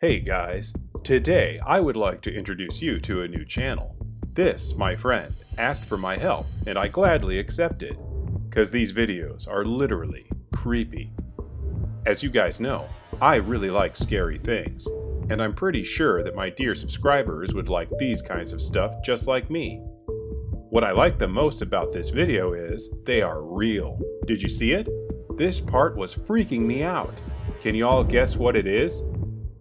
Hey guys, today I would like to introduce you to a new channel. This, my friend, asked for my help and I gladly accepted, cause these videos are literally creepy. As you guys know, I really like scary things, and I'm pretty sure that my dear subscribers would like these kinds of stuff just like me. What I like the most about this video is, they are real. Did you see it? This part was freaking me out. Can you all guess what it is?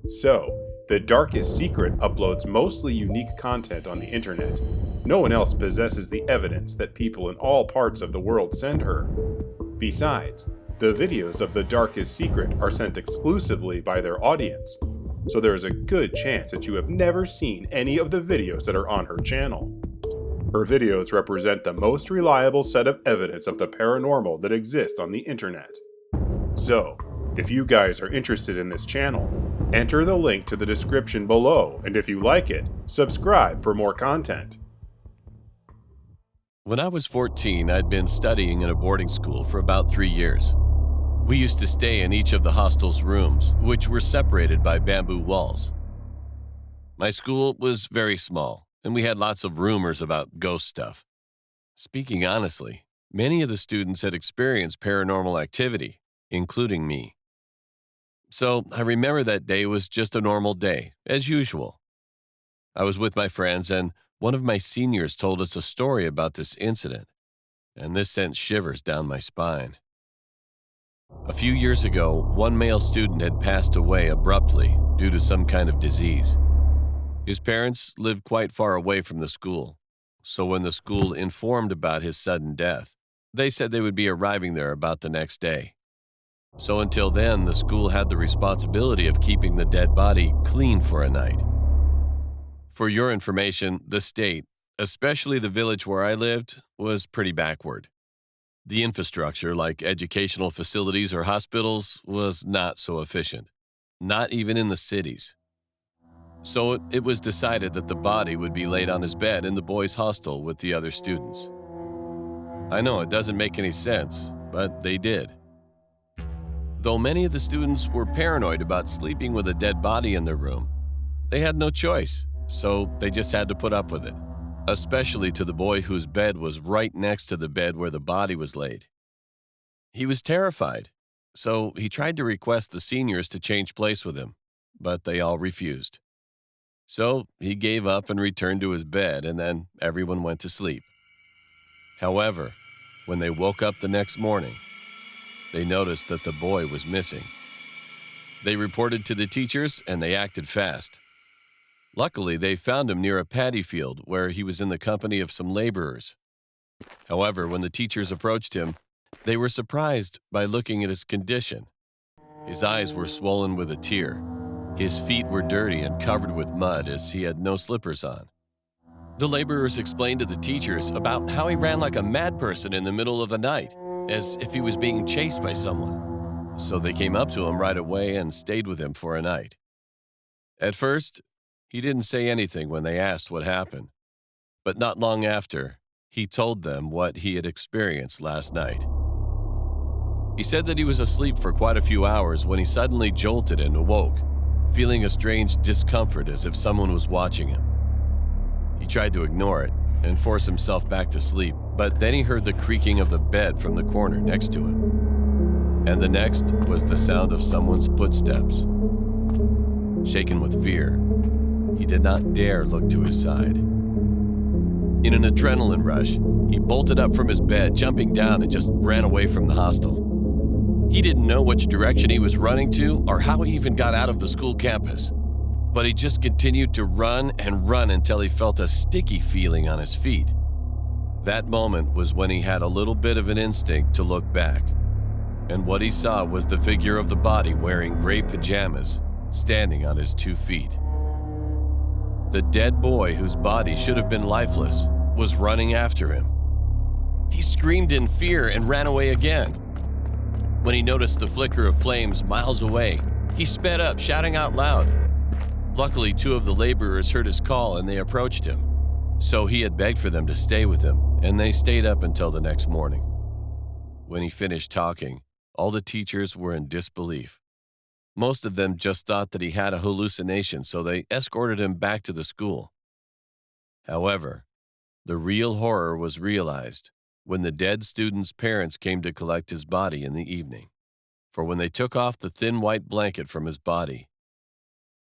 So, The Darkest Secret uploads mostly unique content on the internet. No one else possesses the evidence that people in all parts of the world send her. Besides, the videos of The Darkest Secret are sent exclusively by their audience, so there is a good chance that you have never seen any of the videos that are on her channel. Her videos represent the most reliable set of evidence of the paranormal that exists on the internet. So, if you guys are interested in this channel, enter the link to the description below, and if you like it, subscribe for more content. When I was 14, I'd been studying in a boarding school for about 3 years. We used to stay in each of the hostel's rooms, which were separated by bamboo walls. My school was very small, and we had lots of rumors about ghost stuff. Speaking honestly, many of the students had experienced paranormal activity, including me. So I remember that day was just a normal day, as usual. I was with my friends, and one of my seniors told us a story about this incident, and this sent shivers down my spine. A few years ago, one male student had passed away abruptly due to some kind of disease. His parents lived quite far away from the school, so when the school informed about his sudden death, they said they would be arriving there about the next day. So until then, the school had the responsibility of keeping the dead body clean for a night. For your information, the state, especially the village where I lived, was pretty backward. The infrastructure, like educational facilities or hospitals, was not so efficient, not even in the cities. So it was decided that the body would be laid on his bed in the boys' hostel with the other students. I know it doesn't make any sense, but they did. Though many of the students were paranoid about sleeping with a dead body in their room, they had no choice, so they just had to put up with it, especially to the boy whose bed was right next to the bed where the body was laid. He was terrified, so he tried to request the seniors to change place with him, but they all refused. So he gave up and returned to his bed, and then everyone went to sleep. However, when they woke up the next morning, they noticed that the boy was missing. They reported to the teachers, and they acted fast. Luckily, they found him near a paddy field where he was in the company of some laborers. However, when the teachers approached him, they were surprised by looking at his condition. His eyes were swollen with a tear. His feet were dirty and covered with mud as he had no slippers on. The laborers explained to the teachers about how he ran like a mad person in the middle of the night, as if he was being chased by someone. So they came up to him right away and stayed with him for a night. At first, he didn't say anything when they asked what happened, but not long after, he told them what he had experienced last night. He said that he was asleep for quite a few hours when he suddenly jolted and awoke, feeling a strange discomfort as if someone was watching him. He tried to ignore it and force himself back to sleep, but then he heard the creaking of the bed from the corner next to him. And the next was the sound of someone's footsteps. Shaken with fear, he did not dare look to his side. In an adrenaline rush, he bolted up from his bed, jumping down, and just ran away from the hostel. He didn't know which direction he was running to or how he even got out of the school campus, but he just continued to run and run until he felt a sticky feeling on his feet. That moment was when he had a little bit of an instinct to look back, and what he saw was the figure of the body wearing gray pajamas, standing on his 2 feet. The dead boy, whose body should have been lifeless, was running after him. He screamed in fear and ran away again. When he noticed the flicker of flames miles away, he sped up, shouting out loud. Luckily, 2 of the laborers heard his call and they approached him. So he had begged for them to stay with him, and they stayed up until the next morning. When he finished talking, all the teachers were in disbelief. Most of them just thought that he had a hallucination, so they escorted him back to the school. However, the real horror was realized when the dead student's parents came to collect his body in the evening. For when they took off the thin white blanket from his body,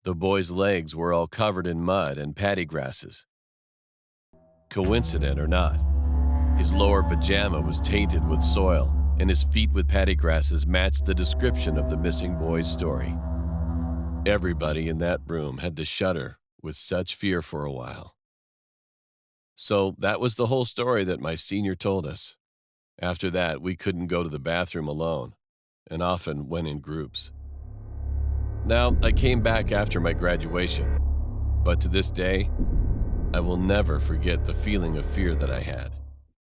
the boy's legs were all covered in mud and paddy grasses. Coincident or not, his lower pajama was tainted with soil, and his feet with paddy grasses matched the description of the missing boy's story. Everybody in that room had to shudder with such fear for a while. So that was the whole story that my senior told us. After that, we couldn't go to the bathroom alone, and often went in groups. Now, I came back after my graduation, but to this day, I will never forget the feeling of fear that I had.